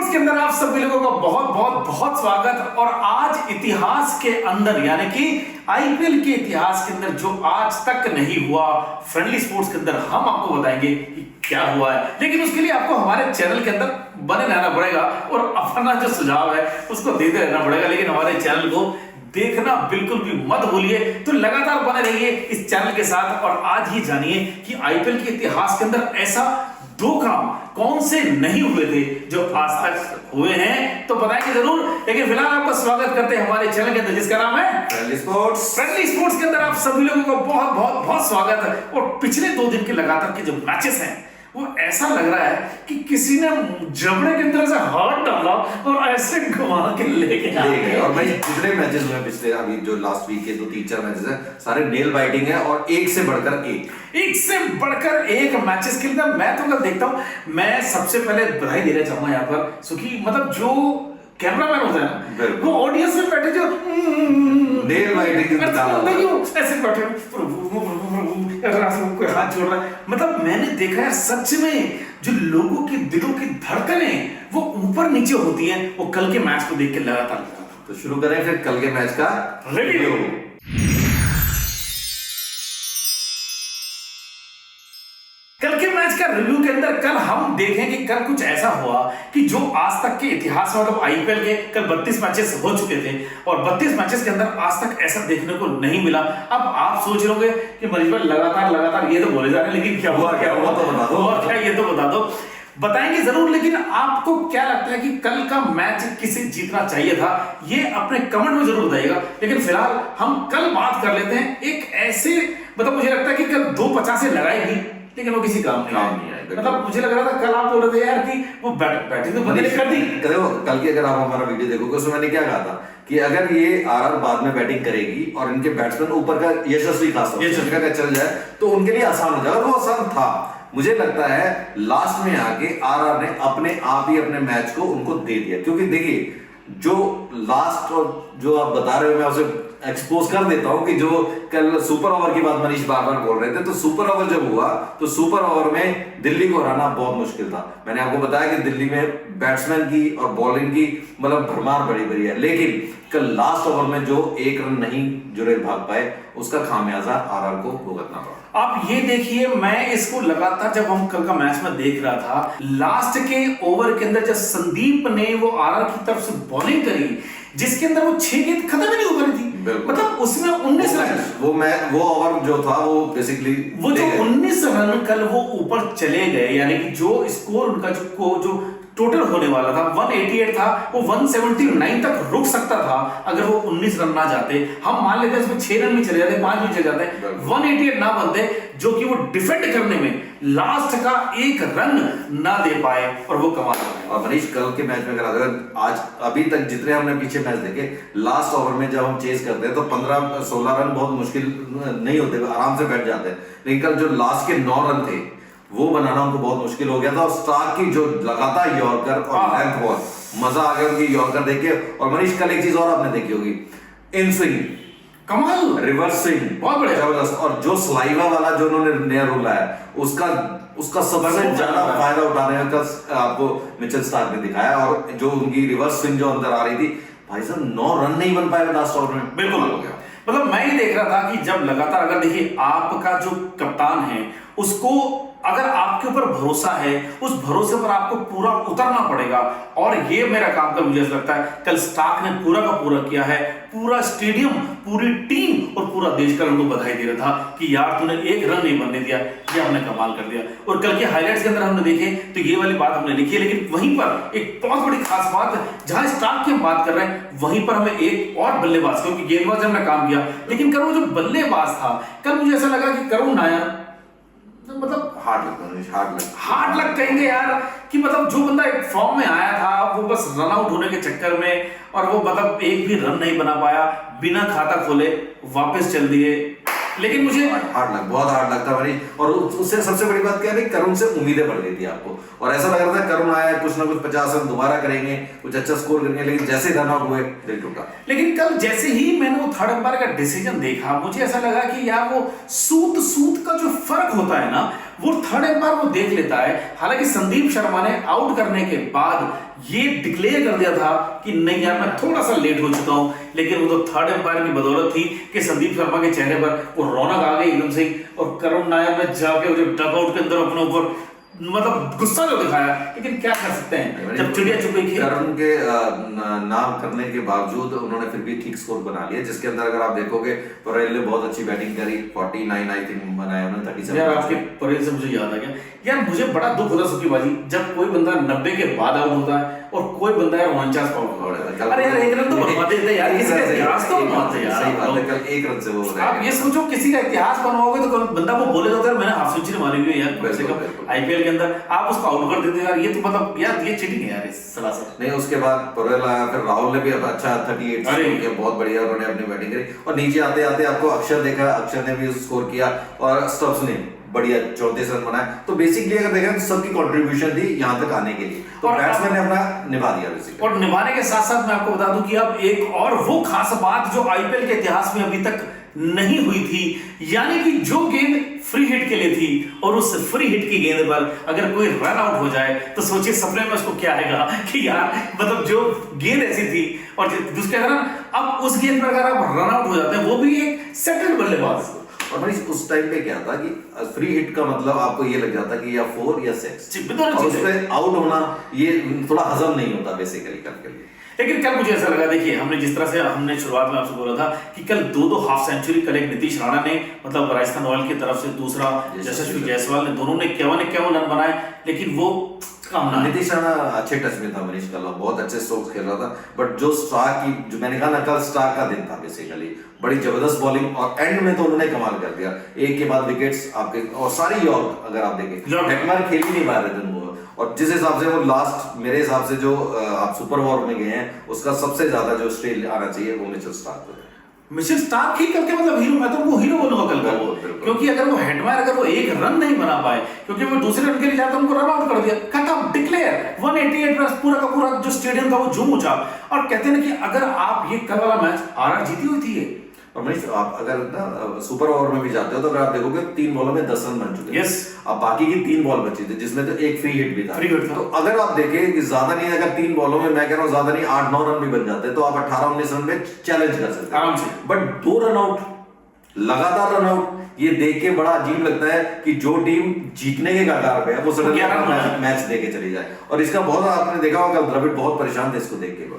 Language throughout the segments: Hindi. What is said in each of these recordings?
स्पोर्ट्स के अंदर आप सभी लोगों का बहुत बहुत बहुत स्वागत। और आज इतिहास के अंदर यानी कि आईपीएल के इतिहास के अंदर जो आज तक नहीं हुआ, फ्रेंडली स्पोर्ट्स के अंदर हम आपको बताएंगे कि क्या हुआ है। लेकिन उसके लिए आपको हमारे चैनल के अंदर बने रहना पड़ेगा और अपना जो सुझाव है उसको देते रहना पड़ेगा। लेकिन हमारे चैनल को देखना बिल्कुल भी मत भूलिए, तो लगातार बने रहिए इस चैनल के साथ। और आज ही जानिए कि आईपीएल के इतिहास के अंदर ऐसा दो काम कौन से नहीं हुए थे जो आज तक हुए हैं, तो बताएंगे जरूर। लेकिन फिलहाल आपका स्वागत करते हैं हमारे चैनल के अंदर जिसका नाम है फ्रेंडली स्पोर्ट्स। फ्रेंडली स्पोर्ट्स के अंदर आप सभी लोगों को बहुत बहुत बहुत स्वागत है। और पिछले 2 दिन के लगातार के जो मैचेस हैं वो ऐसा लग रहा है कि किसी ने जबड़े के अंदर से हाथ डाला और ऐसे घुमा के लेके आए। और भाई जितने मैचेस हुए पिछले अभी जो लास्ट वीक के 2-3-4 मैचेस हैं सारे नेल बाइटिंग है और एक से बढ़कर एक मैचेस के अंदर मैं तो देखता हूं। मैं सबसे पहले बधाई देना चाहूंगा यहाँ पर सुखी, मतलब जो कैमरामैन होता है ना वो ऑडियंस में बैठे जो नेल बाइटिंग ऐसे बैठे कोई हाथ जोड़ रहा है। मतलब मैंने देखा है सच में जो लोगों की दिलों की धड़कनें वो ऊपर नीचे होती हैं, वो कल के मैच को देख के लगातार। तो शुरू करें फिर कल के मैच का रिव्यू। कल के मैच का रिव्यू के अंदर कल हम देखें कि कल कुछ ऐसा हुआ कि जो आज तक के इतिहास में, मतलब आईपीएल के कल 32 मैचेस हो चुके थे और 32 मैचेस के अंदर आज तक ऐसा देखने को नहीं मिला। अब आप सोच रहे होंगे कि मनीष भाई लगातार ये तो बोले जा रहे हैं, लेकिन क्या हुआ तो बता दो। और क्या ये तो बता दो। बताएंगे जरूर। लेकिन आपको क्या लगता है कि कल का मैच किसे जीतना चाहिए था, ये अपने कमेंट में जरूर बताइएगा। लेकिन फिलहाल हम कल बात कर लेते हैं एक ऐसे, मतलब मुझे लगता है कि कल 250 लगाई भी लेकिन वो किसी काम नहीं आए। मतलब मुझे लग रहा था कल आप बोल रहे थे यार कि वो बैटिंग तो बंदे ने कर दी। कल की अगर आप हमारा वीडियो देखोगे उसमें मैंने क्या कहा था कि अगर ये आरआर बाद में बैटिंग करेगी और इनके बैट्समैन ऊपर का यशस्वी खासतौर का चल जाए तो उनके लिए आसान हो जाएगा। वो आसान था। मुझे लगता है लास्ट में आके आरआर ने अपने आप ही अपने मैच को उनको दे दिया, क्योंकि देखिए जो लास्ट और जो आप बता रहे हो मैं उसे एक्सपोज कर देता हूं कि जो कल सुपर ओवर की बात मनीष बार बार बोल रहे थे, तो सुपर ओवर जब हुआ तो सुपर ओवर में दिल्ली को हराना बहुत मुश्किल था। मैंने आपको बताया कि दिल्ली में बैट्समैन की और बॉलिंग की मतलब भरमार बड़ी है, लेकिन कल लास्ट ओवर में जो 1 रन नहीं जुड़े भाग पाए उसका खामियाजा आरआर को भुगतना पड़ा। आप ये देखिए, मैं इसको लगातार जब हम कल का मैच में देख रहा था, लास्ट के ओवर के अंदर जब संदीप ने वो आरआर की तरफ से बॉलिंग करी जिसके अंदर वो 6 गेंद खत्म ही नहीं हो रही थी, मतलब उसमें 19 रन वो ओवर जो था वो बेसिकली वो जो 19 रन कल वो ऊपर चले गए, यानी कि जो स्कोर उनका जो टोटल होने वाला था 188 था, वो 179 तक रुक सकता था अगर वो 19 रन ना जाते। हम मान लेते इसमें 6 रन भी चले जाते, 5 भी चले जाते, 188 ना बनते, जो कि वो डिफेंड करने में लास्ट का 1 रन ना दे पाए और वो कमाल हो गया। और मनीष कल के मैच में अगर आज अभी तक जितने हमने पीछे मैच देखे, लास्ट ओवर में जब हम चेस करते हैं तो 15-16 रन बहुत मुश्किल नहीं होते, आराम से बैठ जाते हैं। लेकिन कल जो लास्ट के 9 रन थे वो बनाना उनको बहुत मुश्किल हो गया था। और स्टार्क की जो लगातार यॉर्कर और लेंथ बॉल, मजा आ गया उनकी यॉर्कर देख के। और मनीष कल एक चीज और आपने देखी होगी, इन स्विंग कमाल, रिवर्स स्विंग बहुत बढ़िया जबरदस्त। और जो स्लाइवा वाला जो उन्होंने नया रूल लाया उसका सबसे ज्यादा फायदा उठाने का आपको मिचेल स्टार्क ने दिखाया। और जो उनकी रिवर्स स्विंग जो अंदर आ रही थी, भाई साहब 9 रन नहीं बन पाए लास्ट ओवर में, बिल्कुल हो गया। मतलब मैं ये देख रहा था कि जब लगातार, अगर देखिए आपका जो कप्तान है उसको अगर आपके ऊपर भरोसा है, उस भरोसे पर आपको पूरा उतरना पड़ेगा। और ये मेरा काम का मुझे लगता है कल स्टार्क ने पूरा का पूरा किया है। पूरा स्टेडियम, पूरी टीम और पूरा देश कल उनको बधाई दे रहा था कि यार तूने 1 रन नहीं बनने दिया, ये हमने कमाल कर दिया। और कल के हाईलाइट्स के अंदर हमने देखे तो ये वाली बात हमने लिखी है। लेकिन वहीं पर एक बहुत बड़ी खास बात, जहां स्टार्क की हम बात कर रहे हैं वहीं पर हमें एक और बल्लेबाज, क्योंकि गेंदबाज हमने काम किया, लेकिन कल वो जो बल्लेबाज था, कल मुझे ऐसा लगा कि करुण नायर मतलब हार्ड लक कहेंगे यार, कि मतलब जो बंदा एक फॉर्म में आया था वो बस रन आउट होने के चक्कर में, और वो मतलब एक भी रन नहीं बना पाया, बिना खाता खोले वापस चल दिए। लेकिन मुझे बहुत हार्ड लगता है भाई। और उससे सबसे बड़ी बात क्या है, करुण से उम्मीदें बढ़ गई थी आपको, और ऐसा लग रहा था करुण आया कुछ ना कुछ 50 रन दोबारा करेंगे, कुछ अच्छा स्कोर करेंगे, लेकिन जैसे रन आउट हुए दिल टूटा। लेकिन कल जैसे ही मैंने वो थर्ड अंपायर का डिसीजन देखा, मुझे ऐसा लगा कि यार वो सूत का जो फर्क होता है ना, वो थर्ड एम्पायर वो देख लेता है। हालांकि संदीप शर्मा ने आउट करने के बाद ये डिक्लेयर कर दिया था कि नहीं यार मैं थोड़ा सा लेट हो चुका हूं, लेकिन वो तो थर्ड एम्पायर की बदौलत थी कि संदीप शर्मा के चेहरे पर वो रौनक आ गई एकदम से, और करुण नायर ने जाके डगआउट के अंदर अपने ऊपर मतलब गुस्सा जो दिखाया। लेकिन क्या कर सकते हैं, जब चिड़िया चुप गई खेल। करुण के नाम करने के बावजूद उन्होंने फिर भी ठीक स्कोर बना लिया, जिसके अंदर अगर आप देखोगे परेल ने बहुत अच्छी बैटिंग करी, 49 आई थिंक बनाया उन्होंने, 37। यार आपके परेल से मुझे याद आ गया यार, मुझे बड़ा दुख होता सुखीबाजी जब कोई बंदा 90 के बाद आउट होता है और कोई बंदा यार 49 पर आउट होता है। अरे यार एक रन तो बनवा देते यार, किसी का इतिहास तो बनवाते यार। सही बात है, कल एक रन से वो आप ये सोचो किसी का इतिहास बनवाओगे तो बंदा वो बोलेगा यार मैंने हाफ सेंचुरी मारी हुई है यार कम से कम आईपीएल के अंदर, आप उसको आउट कर देते यार, ये तो मतलब यार ये चीटिंग है यार सरासर। नहीं, उसके बाद परेल आया, फिर राहुल ने भी अब अच्छा 38 स्कोर किया, बहुत बढ़िया उन्होंने अपनी बैटिंग करी। और नीचे आते आते आपको अक्षर देखा, अक्षर ने भी स्कोर किया और स्टब्स ने बढ़िया 34 रन बनाए। तो बेसिकली अगर देखें तो सबकी कंट्रीब्यूशन थी यहाँ तक आने के लिए, तो बैट्समैन ने अपना निभा दिया बेसिकली। और निभाने के साथ साथ मैं आपको बता दूं कि अब एक और वो खास बात जो आईपीएल के इतिहास में अभी तक नहीं हुई थी, यानी कि जो गेंद फ्री हिट के लिए थी और उस फ्री हिट की गेंद पर अगर कोई रन आउट हो जाए तो सोचिए सपने में उसको क्या आएगा कि यार मतलब जो गेंद ऐसी थी और दूसरे अब उस गेंद पर अगर आप रन आउट हो जाते हैं, वो भी एक सेटल्ड बल्लेबाज। और भाई उस टाइम पे क्या था कि फ्री हिट का मतलब आपको ये लग जाता कि या 4 या 6, और उस पे आउट होना ये थोड़ा हजम नहीं होता बेसिकली कल के लिए। लेकिन कल मुझे ऐसा लगा, देखिए हमने जिस तरह से हमने शुरुआत में आपसे बोला था कि कल दो हाफ सेंचुरी, कल एक नीतीश राणा ने मतलब राजस्थान रॉयल की तरफ से, दूसरा यशस्वी जायसवाल ने, दोनों ने 51 रन बनाए, लेकिन वो नीतीश राणा अच्छे टच में था मनीष कल, बहुत अच्छे स्ट्रोक्स खेल रहा था। बट जो स्टार की, जो मैंने कहा ना कल स्टार का दिन था बेसिकली, बड़ी जबरदस्त बॉलिंग और एंड में तो उन्होंने कमाल कर दिया, एक के बाद विकेट्स आपके और सारी यॉर्क अगर आप देखें हेटमायर खेल ही नहीं पा रहे थे उनको। और जिस हिसाब से वो लास्ट मेरे हिसाब से जो आप सुपर ओवर में गए हैं उसका सबसे ज्यादा जो श्रेय आना चाहिए वो मिचेल स्टार्क को। मिचेल स्टार्क ही करके मतलब हीरो, मैं तो वो हीरो बोलूंगा कल का, क्योंकि अगर वो हेटमायर अगर वो एक रन नहीं बना पाए, क्योंकि वो दूसरे रन के लिए जाकर उनको रन आउट कर दिया, कट ऑफ डिक्लेयर 188 रन, पूरा का पूरा जो स्टेडियम था वो झूम उठा। और कहते हैं कि अगर आप ये कल वाला मैच आरआर जीती हुई थी, और मनीष आप अगर ना सुपर ओवर में भी जाते हो तो अगर आप देखोगे 3 बॉलों में 10 रन बन चुके हैं। अब बाकी की 3 बॉल बची थी जिसमें तो एक फ्री हिट भी था। तो अगर आप देखें कि ज्यादा नहीं, अगर 3 बॉलों में मैं कह रहा हूं ज्यादा नहीं 8-9 रन भी बन जाते तो आप 18-19 रन में चैलेंज कर सकते आराम से। बट 2 रन आउट, लगातार रन आउट, ये देख के बड़ा अजीब लगता है कि जो टीम जीतने के कगार पे है वो सडन मैच देके चली जाए। और इसका बहुत आपने देखा होगा द्रविड़ बहुत परेशान थे इसको देख के।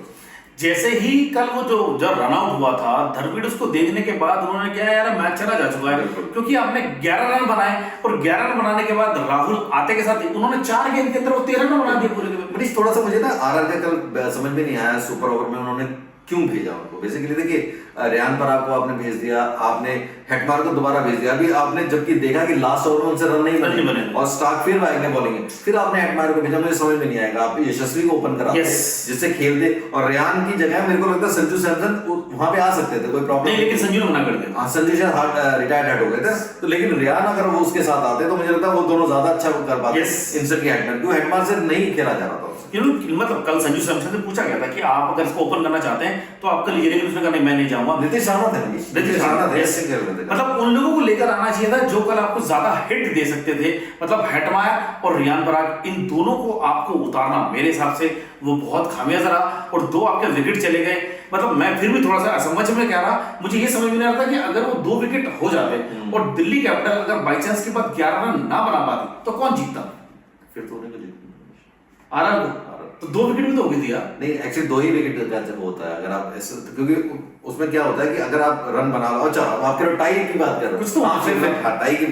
जैसे ही कल वो जो जब रन आउट हुआ था द्रविड़, उसको देखने के बाद उन्होंने क्या यार मैच चला जा चुका है, क्योंकि आपने 11 रन बनाए और 11 रन बनाने के बाद राहुल आते के साथ उन्होंने 4 गेंद के अंदर वो 13 रन बना दिए पूरे के। मनीष थोड़ा सा मुझे ना आरआर का कल समझ में नहीं आया सुपर ओवर में उन्होंने क्यों भेजा उनको। बेसिकली देखिए रेयान पराग को आपने भेज दिया, आपने हेटमायर को दोबारा भेज दिया, अभी आपने जबकि देखा कि लास्ट ओवर में उनसे रन नहीं बने और स्टार्क फिर आएंगे बॉलिंग में, फिर आपने हेटमायर को भेजा। मुझे समझ में नहीं आएगा, आप यशस्वी को ओपन करा जिससे खेलते और रेयान की जगह मेरे को लगता है संजू सैमसन वहां पे आ सकते थे, कोई प्रॉब्लम नहीं, लेकिन संजू ने मना कर दिया। हाँ संजू शायद रिटायर्ड हो गए थे, तो लेकिन रेयान अगर वो उसके साथ आते तो मुझे लगता है वो दोनों ज्यादा अच्छा कर पाते इनसे की हेटमायर, क्यों हेटमायर से नहीं खेला जा रहा था। मतलब कल संजू सैमसन से पूछा गया था कि आप अगर इसको ओपन करना चाहते हैं तो आप कल लीजिए, लेकिन उसने कहा नहीं मैं नहीं जाऊंगा। नीतीश राणा थे, मतलब उन लोगों को लेकर आना चाहिए था जो कल आपको ज्यादा हिट दे सकते थे। मतलब हेटमायर और रेयान पराग इन दोनों को आपको उतारना मेरे हिसाब से वो बहुत खामियाजा रहा और 2 आपके विकेट चले गए। मतलब मैं फिर भी थोड़ा सा असमझ में कह रहा, मुझे ये समझ में नहीं आ रहा था कि अगर वो 2 विकेट हो जाते और दिल्ली कैपिटल अगर बाई चांस के बाद 11 रन ना बना पाती तो कौन जीतता? फिर तो उन्हें आरआर को तो 2 विकेट भी तो हो गई थी यार। नहीं एक्चुअली 2 ही विकेट का जब होता है अगर आप ऐसे, क्योंकि उसमें क्या होता है कि अगर आप रन बना लो, अच्छा आप कह टाई की बात कर रहे हो, कुछ तो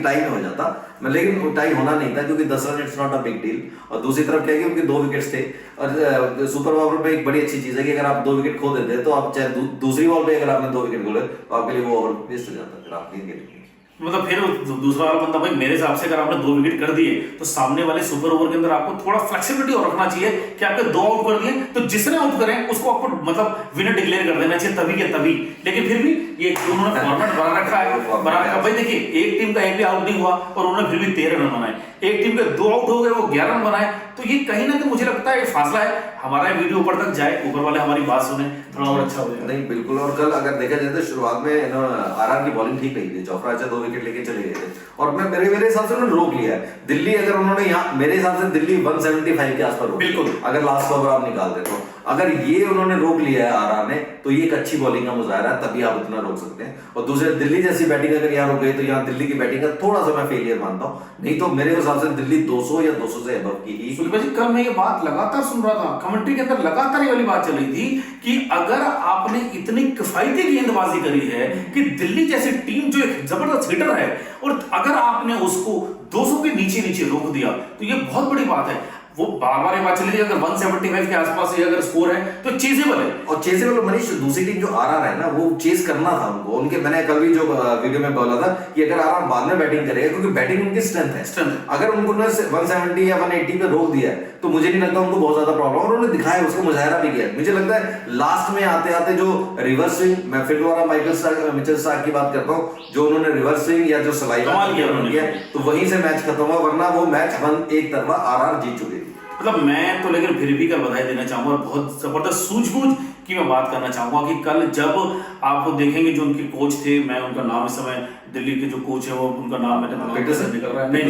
टाई में हो जाता, लेकिन टाई होना नहीं था क्योंकि 10 run it's not a big deal. और दूसरी तरफ क्या है कि उनके 2 विकेट्स थे और सुपर ओवर में एक बड़ी अच्छी चीज है कि अगर आप 2 विकेट खो देते तो आप चाहे दूसरी बॉल पे अगर आपने 2 विकेट खोले तो आपके लिए वो ओवर वेस्ट हो जाता, फिर आप 3 विकेट। मतलब फिर दूसरा वाला बंदा भाई मेरे हिसाब से अगर आपने 2 विकेट कर दिए तो सामने वाले सुपर ओवर के अंदर आपको थोड़ा फ्लेक्सिबिलिटी और रखना चाहिए कि आपके 2 आउट कर दिए तो जिसने आउट करें उसको आपको मतलब विनर डिक्लेयर कर देना चाहिए तभी के तभी। लेकिन फिर भी ये उन्होंने फॉर्मेट बना रखा है, भाई देखिए एक टीम का एक भी आउट नहीं हुआ और उन्होंने फिर भी 13 रन बनाए। एक टीम के 2 आउट हो गए, वो 11 रन बनाए। तो ये कहीं ना कहीं मुझे लगता है फासला है, हमारा वीडियो ऊपर तक जाए, ऊपर वाले हमारी बात सुने, थोड़ा और अच्छा हो जाए। नहीं बिल्कुल, और कल अगर देखा जाए तो शुरुआत में आरआर की बॉलिंग ठीक रही थी, जोफ्रा आर्चर 2 विकेट लेके चले गए थे, और मेरे हिसाब से उन्होंने रोक लिया है दिल्ली। अगर उन्होंने यहाँ, मेरे हिसाब से दिल्ली 175 के आसपास रोक, बिल्कुल, अगर लास्ट ओवर आप निकालते तो अगर ये उन्होंने रोक लिया है आरआर ने, तो ये एक अच्छी बॉलिंग का मुजाहरा है, तभी आप इतना रोक सकते हैं। और दूसरे दिल्ली जैसी बैटिंग अगर यहाँ रुक गई तो यहाँ दिल्ली की बैटिंग का थोड़ा सा मैं फेलियर मानता हूँ, नहीं तो मेरे हिसाब से दिल्ली 200 या 200 से अबव की ही। सुलभा जी, कल मैं ये बात लगातार सुन रहा था, कमेंट्री के अंदर लगातार ये वाली बात चल रही थी कि अगर आपने इतनी किफायती गेंदबाजी करी है कि दिल्ली जैसी टीम जो एक जबरदस्त हिटर है, और अगर आपने उसको 200 के नीचे नीचे रोक दिया तो ये बहुत बड़ी बात है। वो बार बार ये बात चली, अगर 175 के आसपास ये अगर स्कोर है तो चेजेबल है। और चेजेबल मनीष, दूसरी टीम जो आरआर है ना, वो चेस करना था उनको, उनके मैंने कल भी जो वीडियो में बोला था कि अगर आरआर बाद में बैटिंग करेगा, क्योंकि बैटिंग उनकी स्ट्रेंथ है, अगर उनको 170 या 180 पे रोक दिया है तो मुझे नहीं लगता उनको बहुत ज्यादा प्रॉब्लम, और उन्होंने दिखाया, उसको मुजाहरा भी किया। मुझे लगता है लास्ट में आते आते जो रिवर्स स्विंग, मैं फिर दोबारा मिचेल स्टार्क की बात करता हूँ, जो उन्होंने रिवर्स स्विंग या जो सलाइवा किया तो वहीं से मैच खत्म हुआ, वरना वो मैच 1 तरफा आरआर जीत चुकी थी। मतलब मैं तो लेकिन फिर भी कल बधाई देना चाहूंगा, बहुत जबरदस्त सूझबूझ की मैं बात करना चाहूंगा कि कल जब आप देखेंगे जो उनके कोच थे, मैं उनका नाम इस समय दिल्ली के जो कोच है वो उनका नाम मेरे दिमाग से निकल रहा है, नहीं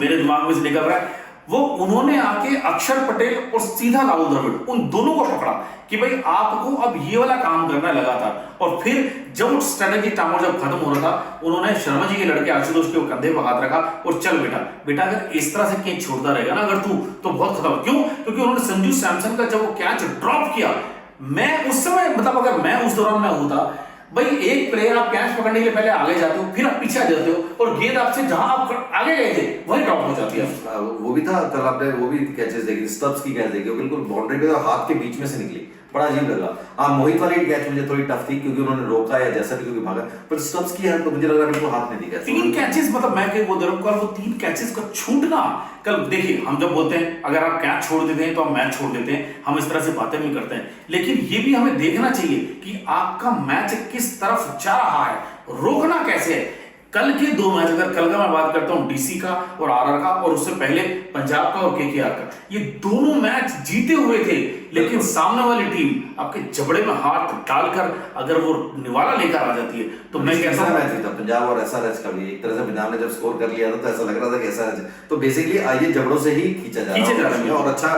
मेरे दिमाग में से निकल रहा है, वो उन्होंने आके अक्षर पटेल और सीधा राहुल द्रविड़, उन दोनों को पकड़ा कि भाई आपको अब ये वाला काम करना है लगातार। और फिर जब स्ट्रेटेजी टाइम जब खत्म हो रहा था, उन्होंने शर्मा जी के लड़के आशुतोष के कंधे पर हाथ रखा और चल बेटा अगर इस तरह से कैच छोड़ता रहेगा ना अगर तू, तो बहुत खतरा। क्यों? क्योंकि उन्होंने संजू सैमसन का जब वो कैच ड्रॉप किया, मैं उस समय मतलब अगर मैं उस दौरान में होता, भाई एक प्लेयर आप कैच पकड़ने के लिए पहले आगे जाते हो, फिर आप पीछे आ जाते हो और गेंद आपसे जहां आप आगे गए थे वही ड्रॉप हो जाती है। वो भी था कल, आपने वो भी कैचेस देखी, स्टब्स की कैच देखी, बिल्कुल बाउंड्री पे हाथ के बीच में से निकली, बड़ा अजीब लगा। हाँ, मोहित वाली कैच मुझे थोड़ी टफ थी क्योंकि उन्होंने रोका या जैसा भी क्योंकि भागा, पर स्टब्स की है तो मुझे लगा बिल्कुल हाथ में दिखा। 3 कैचेस, मतलब मैं कहीं वो दे रहा हूं, वो 3 कैचेस का छूटना। कल देखिए, हम जब बोलते हैं अगर आप कैच छोड़ देते हैं तो आप मैच छोड़ देते हैं, हम इस तरह से बातें भी करते हैं, लेकिन ये भी हमें देखना चाहिए कि आपका मैच किस तरफ जा रहा है, रोकना कैसे है। कल के 2 मैच, अगर कल का मैं बात करता हूं डीसी का और आरआर का, और उससे पहले पंजाब का और केकेआर का, ये दोनों मैच जीते हुए थे, लेकिन सामने वाली टीम आपके जबड़े में हाथ डालकर अगर वो निवाला लेकर आ जाती है तो मैं कैसा मैच था पंजाब और एसआरएच का भी। एक तरह से पंजाब ने जब स्कोर कर लिया था तो ऐसा लग रहा था कि एसआरएच तो बेसिकली आइए जबड़ों से ही खींचा जा रहा है। और अच्छा,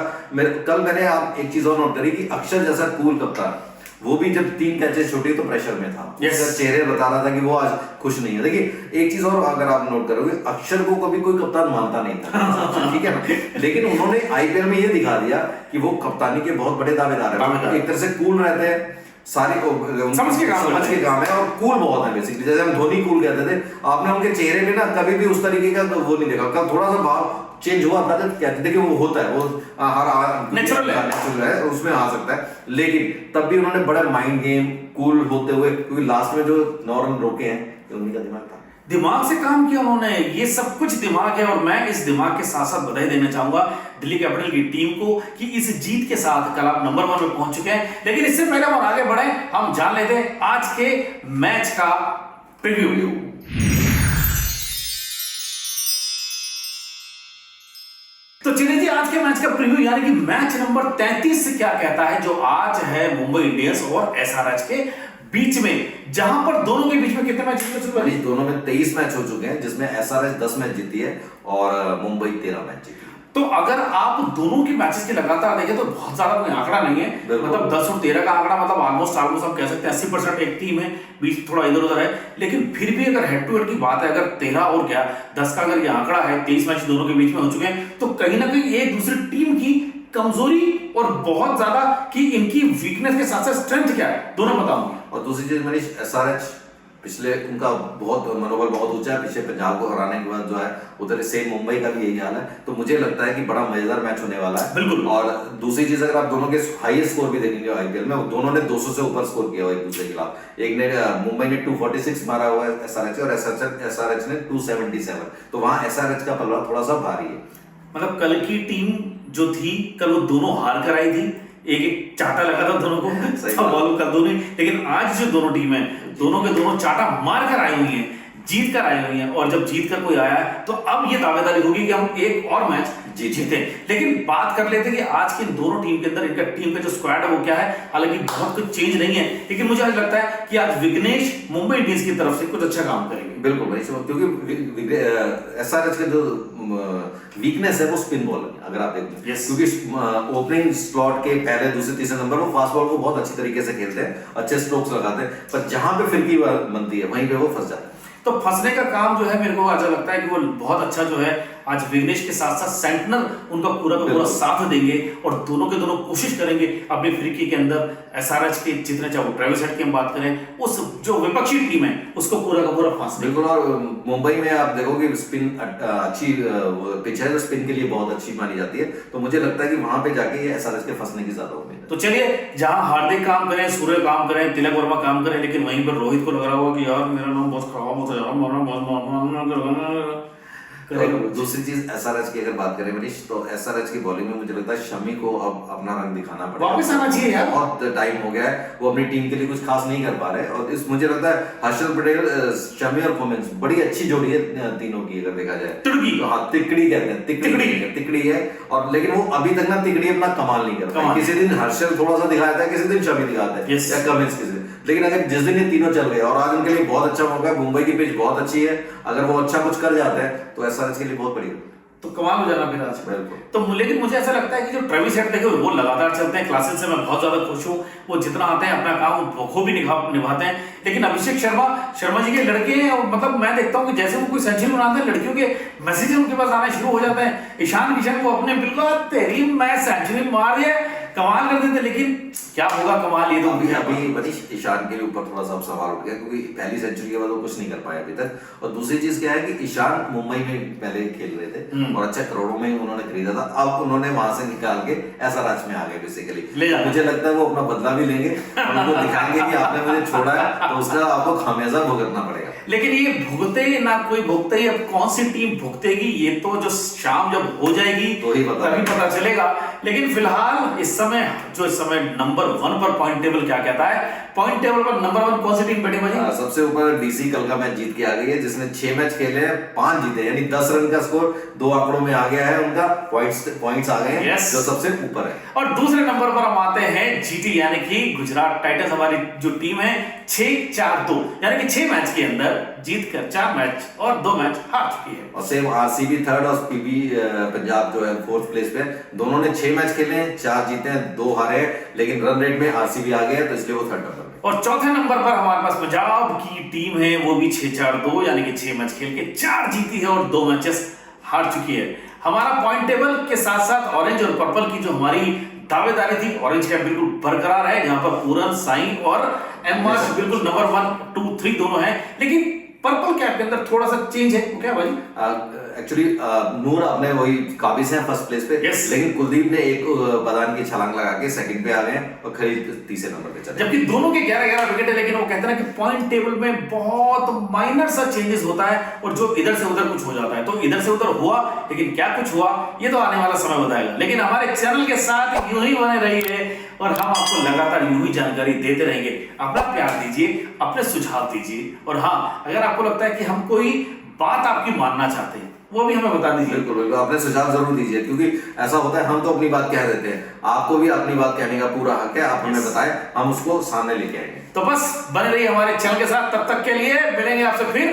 कल मैंने आप एक चीज और नोट करी कि अक्षर जैसा कूल कप्तान, वो भी जब 3 कैचेस छोटे तो प्रेशर में था, चेहरे बता रहा था कि वो आज खुश नहीं है। देखिए एक चीज और अगर आप नोट करोगे, अक्षर को कभी कोई कप्तान मानता नहीं था, ठीक है ना, लेकिन उन्होंने आईपीएल में ये दिखा दिया कि वो कप्तानी के बहुत बड़े दावेदार हैं, एक तरह से कूल रहते हैं, सारी समझ के काम है और कूल बहुत है बेसिकली। जैसे हम धोनी कूल कहते थे, आपने उनके चेहरे पे ना कभी भी उस तरीके का तो वो नहीं देखा। कल थोड़ा सा भाव चेंज हुआ था, कहते थे कि वो होता है, वो हर नेचुरल है, उसमें आ सकता है, लेकिन तब भी उन्होंने बड़ा माइंड गेम कूल होते हुए, क्योंकि लास्ट में जो 9 रन रोके हैं तो उन्हीं का दिमाग था, दिमाग से काम किया उन्होंने, ये सब कुछ दिमाग है। और मैं इस दिमाग के साथ साथ बधाई देना चाहूंगा दिल्ली कैपिटल की टीम को कि इस जीत के साथ कल आप नंबर 1 पे पहुंच चुके हैं। लेकिन इससे पहले हम आगे बढ़े, हम जान लेते हैं आज के मैच का प्रीव्यू। तो चलिए जी, आज के मैच का प्रीव्यू यानी कि मैच नंबर 33 क्या कहता है, जो आज है मुंबई इंडियंस और एसआरएच के बीच में, जहां पर दोनों के बीच में कितने मैच हुए? दोनों में 23 मैच हो चुके हैं, जिसमें एसआरएच 10 मैच जीती है और मुंबई 13 मैच जीती है। तो अगर आप दोनों के मैचेस के लगातार देखें तो बहुत ज्यादा कोई आंकड़ा नहीं है, मतलब 10 और 13 का आंकड़ा, मतलब ऑलमोस्ट आप कह सकते हैं 80% एक टीम है, बीच थोड़ा इधर उधर है। लेकिन फिर भी अगर हेड टू हेड की बात है, अगर 13 और क्या 10 का अगर ये आंकड़ा है, 23 मैच दोनों के बीच में हो चुके हैं, तो कहीं ना कहीं एक दूसरी टीम की कमजोरी और बहुत ज्यादा कि इनकी वीकनेस के साथ साथ स्ट्रेंथ क्या है, दोनों बताऊंगा। और दूसरी चीज मनीष, एसआरएच पिछले उनका बहुत मनोबल बहुत ऊंचा है, पिछले पंजाब को हराने के बाद जो है उधर सेम मुंबई का भी यही हाल है, तो मुझे लगता है कि बड़ा मजेदार मैच होने वाला है। बिल्कुल। और दूसरी चीज, अगर आप दोनों के हाईएस्ट स्कोर भी देखेंगे आईपीएल में, दोनों ने 200 से ऊपर स्कोर किया हुआ एक दूसरे के खिलाफ। एक ने मुंबई ने 246 मारा हुआ है एसआरएच, और एसआरएच ने 277, तो वहां एसआरएच का पलड़ा थोड़ा सा भारी है। मतलब कल की टीम जो थी, कल वो दोनों हार कर आई थी, एक चाटा लगा था दोनों को, सब बॉल कर दोनों, लेकिन आज जो दोनों टीम है, दोनों के दोनों चाटा मार कर आई हुई हैं। जीत कर आई हुई हैं, और जब जीत कर कोई आया है तो अब ये दावेदारी होगी कि हम एक और मैच जीते। लेकिन बात कर लेते हैं कि आज के दोनों टीम के अंदर इनका टीम का जो स्क्वाड है वो क्या है। हालांकि बहुत कुछ चेंज नहीं है, लेकिन मुझे आज लगता है कि आज विघ्नेश मुंबई इंडियंस की तरफ से कुछ अच्छा काम करेंगे। बिल्कुल भाई, क्योंकि एसआरएच का जो वीकनेस है वो स्पिन बॉल है, अगर आप देखें। क्योंकि ओपनिंग स्लॉट के पहले, दूसरे, तीसरे नंबर वो फास्ट बॉल को बहुत अच्छी तरीके से खेलते हैं, अच्छे स्ट्रोक्स लगाते हैं, पर जहां पे फिरकी बनती है वहीं पे वो फंस जाते हैं। तो फंसने का काम जो है मेरे को ऐसा लगता है कि वो बहुत अच्छा जो है आज विघ्नेश के साथ साथ सेंटनर उनका पूरा का पूरा साथ देंगे, और दोनों के दोनों कोशिश करेंगे अपनी फ्रीकी के अंदर एसआरएच के जितने, चाहे वो ट्रेविस हेड की हम बात करें, उस जो विपक्षी टीम है उसको पूरा का पूरा फांस देंगे। बिल्कुल, और मुंबई में आप देखोगे स्पिन अच्छी पिच है, तो स्पिन के लिए बहुत अच्छी मानी जाती है, तो मुझे लगता है कि वहां पे जाके ये एसआरएच के फंसने की ज्यादा उम्मीद है। तो चलिए, जहां हार्दिक काम करें, सूर्य काम करें, तिलक वर्मा काम करें, लेकिन वहीं पर रोहित को लग रहा होगा कि यार मेरा नाम बहुत खराब होता है यार, दूसरी चीज एसआरएच की अगर बात करें मनीष, तो एसआरएच की बॉलिंग में मुझे लगता है शमी को अब अपना रंग दिखाना पड़ेगा, वापस आना चाहिए यार। बहुत टाइम हो गया है, वो अपनी टीम के लिए कुछ खास नहीं कर पा रहे, और इस मुझे लगता है हर्षल पटेल, शमी और कमिंस बड़ी अच्छी जोड़ी है तीनों की, अगर देखा जाए तिकड़ी, हाँ तिकड़ी कहते हैं, तिकड़ी है, और लेकिन वो अभी तक ना तिकड़ी अपना कमाल नहीं कर पाए। किसी दिन हर्षल थोड़ा सा दिखाता है, किसी दिन शमी दिखाता है, या कमिंस किसी दिन, लेकिन अगर जिस दिन ये तीनों चल गए, और आज उनके लिए बहुत अच्छा मौका है, मुंबई की पिच बहुत अच्छी है, अगर वो अच्छा कुछ कर जाते हैं तो एसआरएच के लिए बहुत बढ़िया, तो कमाल हो जाना फिर आज। बिल्कुल। तो लेकिन मुझे ऐसा लगता है कि जो ट्रेविस हेड देखे वो लगातार चलते हैं, क्लासेस से मैं बहुत ज्यादा खुश हूँ, वो जितना आते हैं अपना काम बखूबी निभाते हैं। लेकिन अभिषेक शर्मा जी के लड़के हैं, और मतलब मैं देखता हूँ कि जैसे वो कोई सेंचुरी बनाते हैं, लड़कियों के मैसेज उनके पास आना शुरू हो जाते हैं। ईशान किशन को अपने बिल्कुल तेरी मैं सेंचुरी मार दिया, कमाल कर देते, लेकिन क्या होगा कमाल, ये तो अभी मनीष ईशान के ऊपर थोड़ा सा सवाल उठ गया, क्योंकि पहली सेंचुरी के बाद वो कुछ नहीं कर पाए अभी तक, और दूसरी चीज क्या है कि ईशान मुंबई में पहले खेल रहे थे और अच्छा करोड़ों में उन्होंने खरीदा था, अब उन्होंने वहां से निकाल के एसआरएच में आ गए बेसिकली। मुझे लगता है वो अपना बदला भी लेंगे, उनको दिखाएंगे कि आपने मुझे छोड़ा है, तो उसका आपको खामियाजा भुगतना पड़ेगा। लेकिन ये भुगते ना कोई भुगते ही, अब कौन सी टीम भुगतेगी ये तो जो शाम जब हो जाएगी तो ही पता चलेगा। लेकिन फिलहाल इस समय नंबर 1 पर पॉइंट टेबल क्या कहता है, पॉइंट टेबल पर नंबर 1 कौन सी टीम बैठी भाई? सबसे ऊपर डीसी कल का मैच जीत के आ गई है, जिसने 6 मैच खेले हैं, 5 जीते, यानी 10 रन का स्कोर 2 आंकड़ों में आ गया है, उनका पॉइंट्स आ गए हैं, जो सबसे ऊपर है। और दूसरे नंबर पर हम आते हैं जीटी, यानी कि गुजरात टाइटंस, हमारी जो टीम है 6-4-2, यानी कि 6 मैच के अंदर जीतकर 4 मैच और 2 मैच हार चुकी है। और सेम आरसीबी थर्ड और पीबी पंजाब जो है 4th प्लेस पे, दोनों ने 6 मैच खेले हैं, 4 जीते हैं, 2 हारे हैं, लेकिन रन रेट में आरसीबी आ गया है, तो इसलिए वो 3rd नंबर पे। और चौथे नंबर पर हमारे पास पंजाब की टीम है, वो भी 6-4-2, यानी कि 6 मैच खेल के 4 जीती है और 2 मैचेस हार चुकी है। हमारा पॉइंट टेबल के साथ साथ ऑरेंज और पर्पल की जो हमारी दावेदारी थी, ऑरेंज का बिल्कुल बरकरार है, यहाँ पर पूरन, साइन और एमआर बिल्कुल नंबर 1, 2, 3 दोनों हैं, लेकिन पर्पल कैप के अंदर थोड़ा सा चेंज है। क्या भाई? एक्चुअली नूर अपने वही काबिज हैं 1st प्लेस पे, लेकिन कुलदीप ने एक बदान की छलांग लगा के 2nd पे आ गए और खरीद 3रे नंबर पे चले, जबकि दोनों के 11-11 विकेट है। लेकिन वो कहते हैं ना कि पॉइंट टेबल में बहुत माइनर सा चेंजेस होता है, और जो इधर से उधर कुछ हो जाता है, तो इधर से उधर हुआ, लेकिन क्या कुछ हुआ ये तो आने वाला समय बताएगा। लेकिन हमारे चैनल के साथ यूं ही बने रहिए, और हम आपको लगातार यूं ही जानकारी देते रहेंगे। अपना प्यार दीजिए, अपने सुझाव दीजिए, और हाँ, अगर आपको लगता है कि हम कोई बात आपकी मानना चाहते हैं, वो भी हमें बता दीजिए। बिल्कुल, अपने सुझाव जरूर दीजिए, क्योंकि ऐसा होता है हम तो अपनी बात कह देते हैं, आपको भी अपनी बात कहने का पूरा हक है, आप हमें बताएं, हम उसको सामने लेके आएंगे। तो बस बने रहिए हमारे चैनल के साथ, तब तक के लिए मिलेंगे आपसे फिर